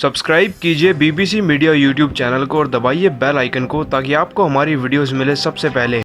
Subscribe कीजिए BBC media YouTube channel को और दबाइए बेल आइकन को ताकि आपको हमारी वीडियोस मिले सबसे पहले।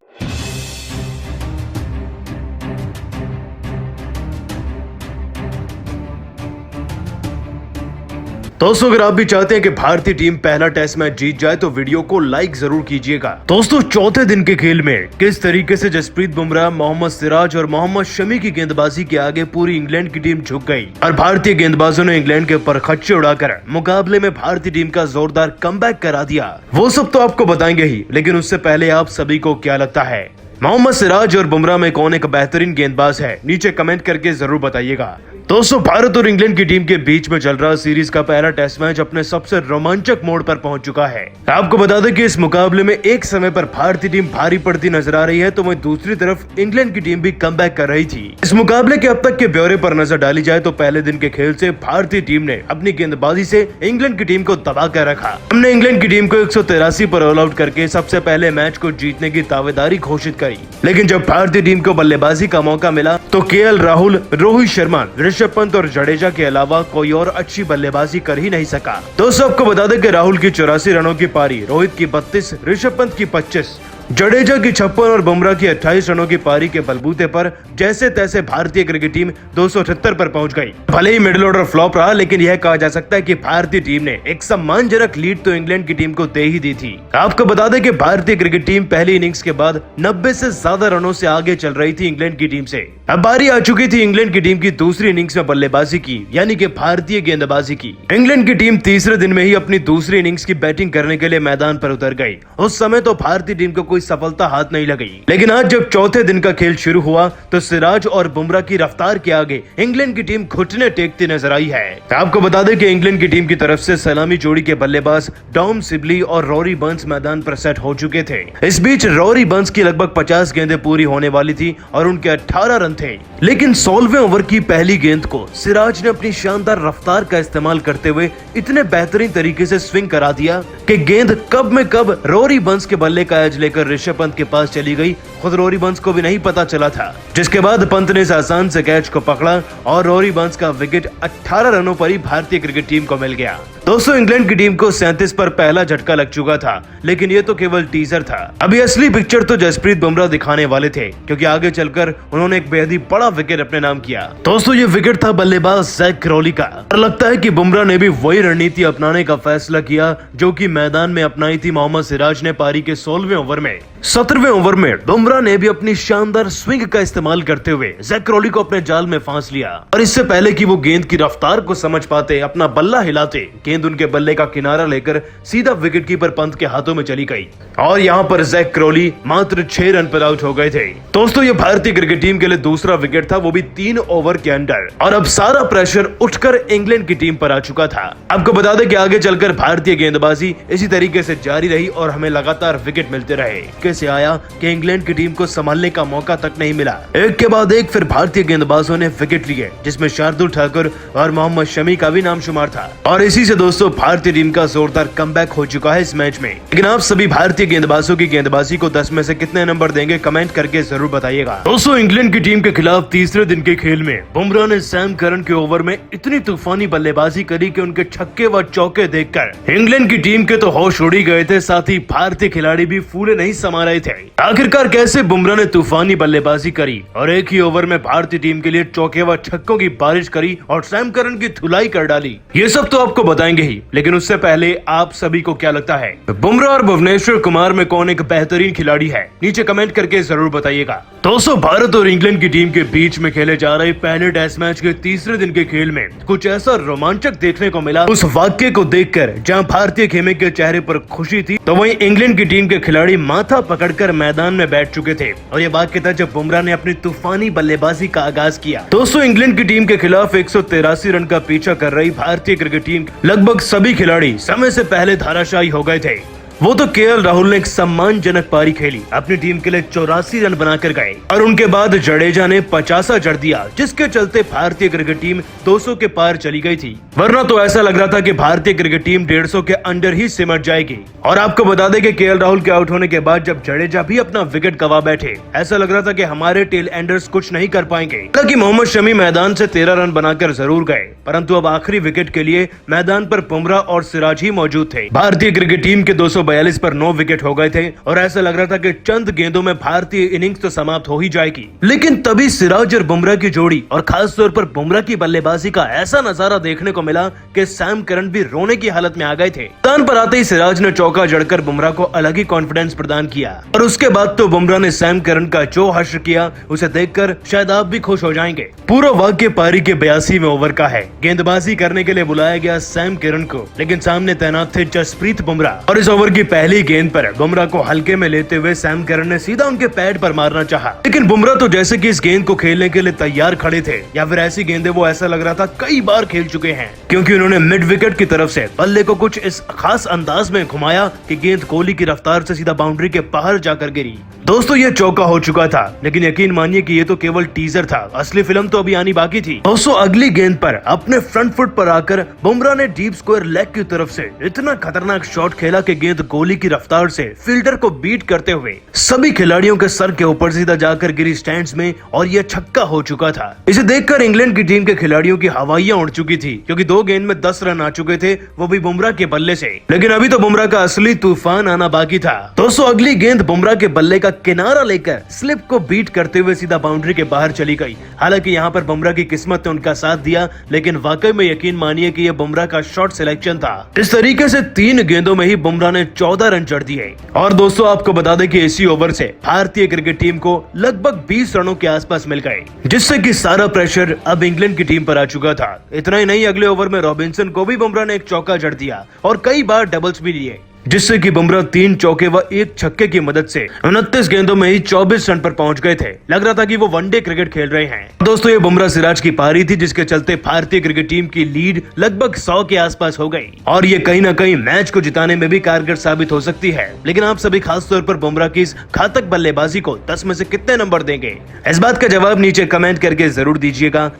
दोस्तों, अगर आप भी चाहते हैं कि भारतीय टीम पहला टेस्ट मैच जीत जाए तो वीडियो को लाइक जरूर कीजिएगा। दोस्तों, चौथे दिन के खेल में किस तरीके से जसप्रीत बुमराह, मोहम्मद सिराज और मोहम्मद शमी की गेंदबाजी के आगे पूरी इंग्लैंड की टीम झुक गई और भारतीय गेंदबाजों ने इंग्लैंड के ऊपर खच्चे उड़ाकर मुकाबले में भारतीय टीम का जोरदार कमबैक करा दिया। वो सब तो आपको बताएंगे ही, लेकिन उससे पहले आप सभी को क्या लगता है, मोहम्मद सिराज और बुमराह में कौन एक बेहतरीन गेंदबाज है? नीचे कमेंट करके जरूर बताइएगा। दोस्तों, भारत और इंग्लैंड की टीम के बीच में चल रहा सीरीज का पहला टेस्ट मैच अपने सबसे रोमांचक मोड़ पर पहुंच चुका है। आपको बता दें कि इस मुकाबले में एक समय पर भारतीय टीम भारी पड़ती नजर आ रही है, तो वहीं दूसरी तरफ इंग्लैंड की टीम भी कमबैक कर रही थी। इस मुकाबले के अब तक के ब्यौरे पर नजर डाली जाए तो पहले दिन के खेल से भारतीय टीम ने अपनी गेंदबाजी से इंग्लैंड की टीम को दबा कर रखा। हमने इंग्लैंड की टीम को 183 पर ऑल आउट करके सबसे पहले मैच को जीतने की दावेदारी घोषित करी, लेकिन जब भारतीय टीम को बल्लेबाजी का मौका मिला तो केएल राहुल, रोहित शर्मा, ऋषभ पंत और जडेजा के अलावा कोई और अच्छी बल्लेबाजी कर ही नहीं सका। दोस्तों, आपको बता दें कि राहुल की 84 रनों की पारी, रोहित की 32, ऋषभ पंत की 25, जडेजा की 56 और बुमराह की 28 रनों की पारी के बलबूते पर जैसे तैसे भारतीय क्रिकेट टीम 278 पर पहुंच गई। भले ही मिडिल ऑर्डर फ्लॉप रहा, लेकिन यह कहा जा सकता है कि भारतीय टीम ने एक सम्मानजनक लीड तो इंग्लैंड की टीम को दे ही दी थी। आपको बता दें कि भारतीय क्रिकेट टीम पहली इनिंग्स के बाद 90 से ज्यादा रनों से आगे चल रही थी इंग्लैंड की टीम से। अब बारी आ चुकी थी इंग्लैंड की टीम की दूसरी इनिंग्स में बल्लेबाजी की, यानी कि भारतीय गेंदबाजी की। इंग्लैंड की टीम तीसरे दिन में ही अपनी दूसरी इनिंग्स की बैटिंग करने के लिए मैदान पर उतर गई। उस समय तो भारतीय टीम को कोई सफलता हाथ नहीं लगी, लेकिन आज जब चौथे दिन का खेल शुरू हुआ तो सिराज और बुमराह की रफ्तार के आगे इंग्लैंड की टीम घुटने टेकती नजर आई है। आपको बता दें कि इंग्लैंड की टीम की तरफ से सलामी जोड़ी के बल्लेबाज डॉम सिबली और रॉरी बर्न्स मैदान पर सेट हो चुके थे। इस बीच रॉरी बर्न्स की लगभग 50 गेंदें पूरी होने वाली थी और उनके 18 रन थे, लेकिन 16वें ओवर की पहली गेंद को सिराज ने अपनी शानदार रफ्तार का इस्तेमाल करते हुए इतने बेहतरीन तरीके से स्विंग करा दिया कि गेंद कब में कब रॉरी बर्न्स के बल्ले का एज लेकर ऋषभ पंत के पास चली गई। खुद रॉरी बर्न्स को भी नहीं पता चला था, जिसके बाद पंत ने इस आसान से कैच को पकड़ा और रॉरी बर्न्स का विकेट 18 रनों पर ही भारतीय क्रिकेट टीम को मिल गया। दोस्तों, इंग्लैंड की टीम को 37 पर पहला झटका लग चुका था, लेकिन ये तो केवल टीजर था। अभी असली पिक्चर तो जसप्रीत बुमराह दिखाने वाले थे, क्योंकि आगे चलकर उन्होंने एक बेहद ही बड़ा विकेट अपने नाम किया। दोस्तों, ये विकेट था बल्लेबाज जैक क्रॉली का और लगता है कि बुमराह ने भी वही रणनीति अपनाने का फैसला किया जो कि मैदान में अपनाई थी मोहम्मद सिराज ने पारी के 16वें ओवर में। 17वें ओवर में बुमराह ने भी अपनी शानदार स्विंग का इस्तेमाल करते हुए जैक क्रॉली को अपने जाल में फांस लिया और इससे पहले कि वो गेंद की रफ्तार को समझ पाते, अपना बल्ला हिलाते, गेंद उनके बल्ले का किनारा लेकर सीधा विकेटकीपर पंत के हाथों में चली गई और यहाँ पर जैक क्रॉली मात्र 6 रन पर आउट हो गए थे। दोस्तों, ये भारतीय क्रिकेट टीम के लिए दूसरा विकेट था, वो भी 3 ओवर के अंदर, और अब सारा प्रेशर उठकर इंग्लैंड की टीम पर आ चुका था। आपको बता दें कि आगे चलकर भारतीय गेंदबाजी इसी तरीके से जारी रही और हमें लगातार विकेट मिलते रहे। कैसे आया कि इंग्लैंड की टीम को संभालने का मौका तक नहीं मिला। एक के बाद एक फिर भारतीय गेंदबाजों ने विकेट लिए, जिसमें शार्दुल ठाकुर और मोहम्मद शमी का भी नाम शुमार था और इसी से दोस्तों भारतीय टीम का जोरदार कमबैक हो चुका है इस मैच में। लेकिन आप सभी भारतीय गेंदबाजों की गेंदबाजी को 10 में से कितने नंबर देंगे, कमेंट करके जरूर बताइएगा। दोस्तों, इंग्लैंड की टीम के खिलाफ तीसरे दिन के खेल में बुमराह ने सैम करन के ओवर में इतनी तूफानी बल्लेबाजी करी कि उनके छक्के व चौके देखकर इंग्लैंड की टीम के तो होश उड़ ही गए थे, साथ ही भारतीय खिलाड़ी भी फूले नहीं समा रहे थे। आखिरकार कैसे बुमराह ने तूफानी बल्लेबाजी करी और एक ही ओवर में भारतीय टीम के लिए चौके व छक्कों की बारिश करी और सैम करन की धुलाई कर डाली, ये सब तो आपको बताएंगे ही, लेकिन उससे पहले आप सभी को क्या लगता है, बुमराह और भुवनेश्वर कुमार में कौन एक बेहतरीन खिलाड़ी है? नीचे कमेंट करके जरूर बताइएगा। दोस्तों, भारत और इंग्लैंड की टीम के बीच में खेले जा रहे पहले टेस्ट मैच के तीसरे दिन के खेल में कुछ ऐसा रोमांचक देखने को मिला। उस वाक्य को देखकर जहां भारतीय खेमे के चेहरे पर खुशी थी, तो वहीं इंग्लैंड की टीम के खिलाड़ी माथा पकड़कर मैदान में बैठ चुके थे और ये वाक्य था जब बुमराह ने अपनी तूफानी बल्लेबाजी का आगाज किया। दोस्तों, इंग्लैंड की टीम के खिलाफ 183 रन का पीछा कर रही भारतीय क्रिकेट टीम लगभग सभी खिलाड़ी समय से पहले धाराशायी हो गए थे। वो तो केएल राहुल ने एक सम्मानजनक पारी खेली, अपनी टीम के लिए 84 रन बनाकर गए और उनके बाद जडेजा ने 50 जड़ दिया, जिसके चलते भारतीय क्रिकेट टीम 200 के पार चली गई थी। वरना तो ऐसा लग रहा था कि भारतीय क्रिकेट टीम 150 के अंडर ही सिमट जाएगी। और आपको बता दें कि केएल राहुल के आउट होने के बाद जब जडेजा भी अपना विकेट गवा बैठे, ऐसा लग रहा था कि हमारे टेल एंडर्स कुछ नहीं कर पाएंगे। हालांकि मोहम्मद शमी मैदान से 13 रन बनाकर जरूर गए, परंतु अब आखिरी विकेट के लिए मैदान पर बुमराह और सिराज ही मौजूद थे। भारतीय क्रिकेट टीम के 242 पर 9 विकेट हो गए थे और ऐसा लग रहा था कि चंद गेंदों में भारतीय इनिंग्स तो समाप्त हो ही जाएगी। लेकिन तभी सिराज और बुमराह की जोड़ी और खास तौर पर बुमराह की बल्लेबाजी का ऐसा नजारा देखने को मिला कि सैम करन भी रोने की हालत में आ गए थे। मैदान पर आते ही सिराज ने चौका जड़कर बुमराह को अलग ही कॉन्फिडेंस प्रदान किया और उसके बाद तो बुमराह ने सैम करन का जो हश्र किया, उसे देखकर शायद आप भी खुश हो जाएंगे। पूरा वाक्य पारी के 82वें ओवर का है। गेंदबाजी करने के लिए बुलाया गया सैम करन को, लेकिन सामने तैनात थे जसप्रीत बुमराह और इस ओवर की पहली गेंद पर बुमराह को हल्के में लेते हुए सैम करन ने सीधा उनके पैड पर मारना चाहा, लेकिन बुमराह तो जैसे कि इस गेंद को खेलने के लिए तैयार खड़े थे, या फिर ऐसी गेंदें वो ऐसा लग रहा था कई बार खेल चुके हैं, क्योंकि उन्होंने मिड विकेट की तरफ से बल्ले को कुछ इस खास अंदाज में घुमाया कि गेंद कोहली की रफ्तार से सीधा बाउंड्री के बाहर जाकर गिरी। दोस्तों ये चौका हो चुका था, लेकिन यकीन मानिए कि ये तो केवल टीजर था, असली फिल्म तो अभी आनी बाकी थी। दोस्तों अगली गेंद पर अपने फ्रंट फुट पर आकर बुमराह ने डीप स्क्वायर लेग की तरफ से इतना खतरनाक शॉट खेला कि गेंद कोहली की रफ्तार से फील्डर को बीट करते हुए सभी खिलाड़ियों के सर के ऊपर सीधा जाकर गिरी स्टैंड्स में और यह छक्का हो चुका था। इसे देखकर इंग्लैंड की टीम के खिलाड़ियों की हवाइयां उड़ चुकी थी, क्योंकि 2 गेंद में 10 रन आ चुके थे, वो भी बुमराह के बल्ले से। लेकिन अभी तो बुमराह का असली तूफान आना बाकी था। दोस्तों अगली गेंद बुमराह के बल्ले का किनारा लेकर स्लिप को बीट करते हुए सीधा बाउंड्री के बाहर चली गई। हालांकि यहाँ पर बुमराह की किस्मत ने उनका साथ दिया, लेकिन वाकई में यकीन मानिए कि यह बुमराह का शॉट सिलेक्शन था। इस तरीके से 3 गेंदों में ही बुमराह ने 14 रन जड़ दिए। और दोस्तों आपको बता दें कि इसी ओवर से भारतीय क्रिकेट टीम को लगभग 20 रनों के आसपास मिल गए, जिससे कि सारा प्रेशर अब इंग्लैंड की टीम पर आ चुका था। इतना ही नहीं, अगले ओवर में रॉबिन्सन को भी बुमराह ने एक चौका जड़ दिया और कई बार डबल्स भी लिए, जिससे कि बुमराह 3 चौके व 1 छक्के की मदद से 29 गेंदों में ही 24 रन पर पहुंच गए थे। लग रहा था कि वो वनडे क्रिकेट खेल रहे हैं। दोस्तों ये बुमराह सिराज की पारी थी, जिसके चलते भारतीय क्रिकेट टीम की लीड लगभग 100 के आसपास हो गई और ये कहीं ना कहीं मैच को जिताने में भी कारगर साबित हो सकती है। लेकिन आप सभी खास तौर पर बुमराह की इस घातक बल्लेबाजी को 10 में से कितने नंबर देंगे? इस बात का जवाब नीचे कमेंट करके जरूर दीजिएगा।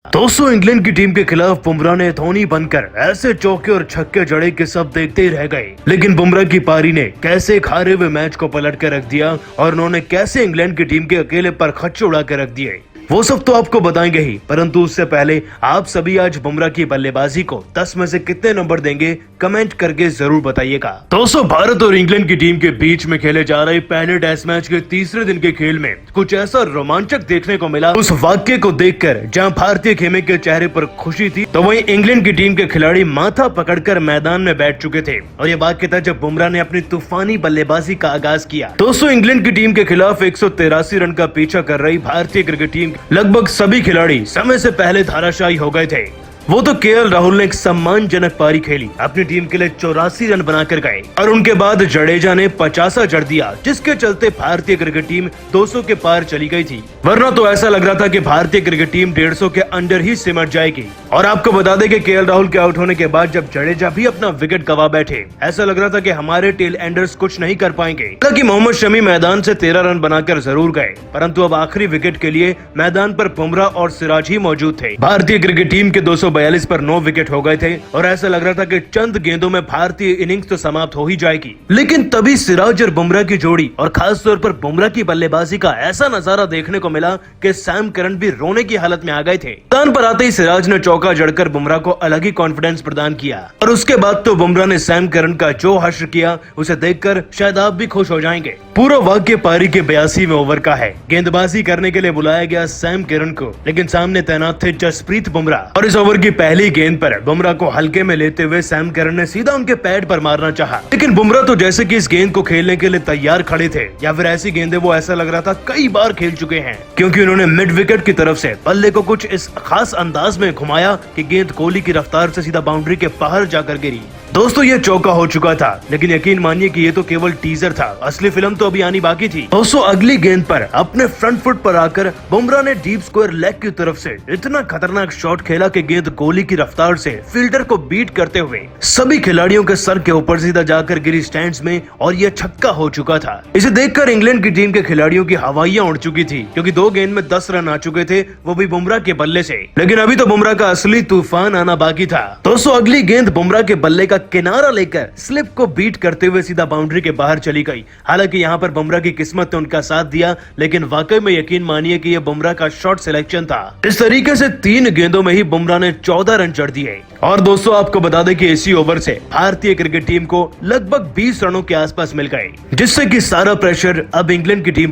दोस्तों इंग्लैंड की टीम के खिलाफ बुमराह ने धोनी बनकर ऐसे चौके और छक्के जड़े कि सब देखते ही रह गए। लेकिन बुमराह की पारी ने कैसे एक हारे हुए मैच को पलट कर रख दिया और उन्होंने कैसे इंग्लैंड की टीम के अकेले पर खच्चे उड़ा कर रख दिए, वो सब तो आपको बताएंगे ही, परंतु उससे पहले आप सभी आज बुमराह की बल्लेबाजी को 10 में से कितने नंबर देंगे कमेंट करके जरूर बताइएगा। दोस्तों भारत और इंग्लैंड की टीम के बीच में खेले जा रहे पहले टेस्ट मैच के तीसरे दिन के खेल में कुछ ऐसा रोमांचक देखने को मिला। उस वाक्य को देखकर जहां भारतीय खेमे के चेहरे पर खुशी थी, तो वहीं इंग्लैंड की टीम के खिलाड़ी माथा पकड़कर मैदान में बैठ चुके थे और ये वाक्य था जब बुमराह ने अपनी तूफानी बल्लेबाजी का आगाज किया। दोस्तों इंग्लैंड की टीम के खिलाफ 183 रन का पीछा कर रही भारतीय क्रिकेट टीम लगभग सभी खिलाड़ी समय से पहले धाराशायी हो गए थे। वो तो केएल राहुल ने एक सम्मानजनक पारी खेली, अपनी टीम के लिए 84 रन बनाकर गए और उनके बाद जडेजा ने 50 जड़ दिया, जिसके चलते भारतीय क्रिकेट टीम 200 के पार चली गई थी। वरना तो ऐसा लग रहा था कि भारतीय क्रिकेट टीम 150 के अंडर ही सिमट जाएगी। और आपको बता दें कि केएल राहुल के आउट होने के बाद जब जडेजा भी अपना विकेट गवा बैठे, ऐसा लग रहा था कि हमारे टेल एंडर्स कुछ नहीं कर पाएंगे। हालांकि मोहम्मद शमी मैदान से 13 रन बनाकर जरूर गए, परंतु अब आखिरी विकेट के लिए मैदान पर बुमराह और सिराज ही मौजूद थे। भारतीय क्रिकेट टीम के 242 पर 9 विकेट हो गए थे और ऐसा लग रहा था कि चंद गेंदों में भारतीय इनिंग्स तो समाप्त हो ही जाएगी। लेकिन तभी सिराज और बुमराह की जोड़ी और खास तौर पर बुमराह की बल्लेबाजी का ऐसा नजारा देखने को मिला कि सैम करन भी रोने की हालत में आ गए थे। मैदान पर आते ही सिराज ने चौका जड़कर बुमराह को अलग ही कॉन्फिडेंस प्रदान किया और उसके बाद तो बुमराह ने सैम करन का जो हश्र किया, उसे देखकर शायद आप भी खुश हो जाएंगे। पूरा वाक्य पारी के 82वें ओवर का है। गेंदबाजी करने के लिए बुलाया गया सैम करन को, लेकिन सामने तैनात थे जसप्रीत बुमराह और इस ओवर की पहली गेंद पर बुमराह को हल्के में लेते हुए सैम करन ने सीधा उनके पैड पर मारना चाहा, लेकिन बुमराह तो जैसे कि इस गेंद को खेलने के लिए तैयार खड़े थे, या फिर ऐसी गेंदें वो ऐसा लग रहा था कई बार खेल चुके हैं, क्योंकि उन्होंने मिड विकेट की तरफ से बल्ले को कुछ इस खास अंदाज में घुमाया कि गेंद कोहली की रफ्तार से सीधा बाउंड्री के बाहर जाकर गिरी। दोस्तों ये चौका हो चुका था, लेकिन यकीन मानिए कि ये तो केवल टीजर था, असली फिल्म तो अभी आनी बाकी थी। दोस्तों अगली गेंद पर अपने फ्रंट फुट पर आकर बुमराह ने डीप स्क्वायर लेग की तरफ से इतना खतरनाक शॉट खेला कि गेंद गोली की रफ्तार से फील्डर को बीट करते हुए सभी खिलाड़ियों के सर के ऊपर सीधा जाकर गिरी स्टैंड्स में, और यह छक्का हो चुका था। इसे देखकर इंग्लैंड की टीम के खिलाड़ियों की हवाइयां उड़ चुकी थी, क्योंकि 2 गेंद में 10 रन आ चुके थे, वो भी बुमराह के बल्ले से। लेकिन अभी तो बुमराह का असली तूफान आना बाकी था। दोस्तों अगली गेंद बुमराह के बल्ले का किनारा लेकर स्लिप को बीट करते हुए सीधा बाउंड्री के बाहर चली गई। हालांकि यहाँ पर बुमराह की किस्मत ने उनका साथ दिया, लेकिन वाकई में यकीन मानिए कि यह बुमराह का शॉट सिलेक्शन था। इस तरीके से 3 गेंदों में ही बुमराह ने 14 रन जड़ दिए। और दोस्तों आपको बता दें कि इसी ओवर से भारतीय क्रिकेट टीम को लगभग 20 रनों के आसपास मिल गए, जिससे कि सारा प्रेशर अब इंग्लैंड की टीम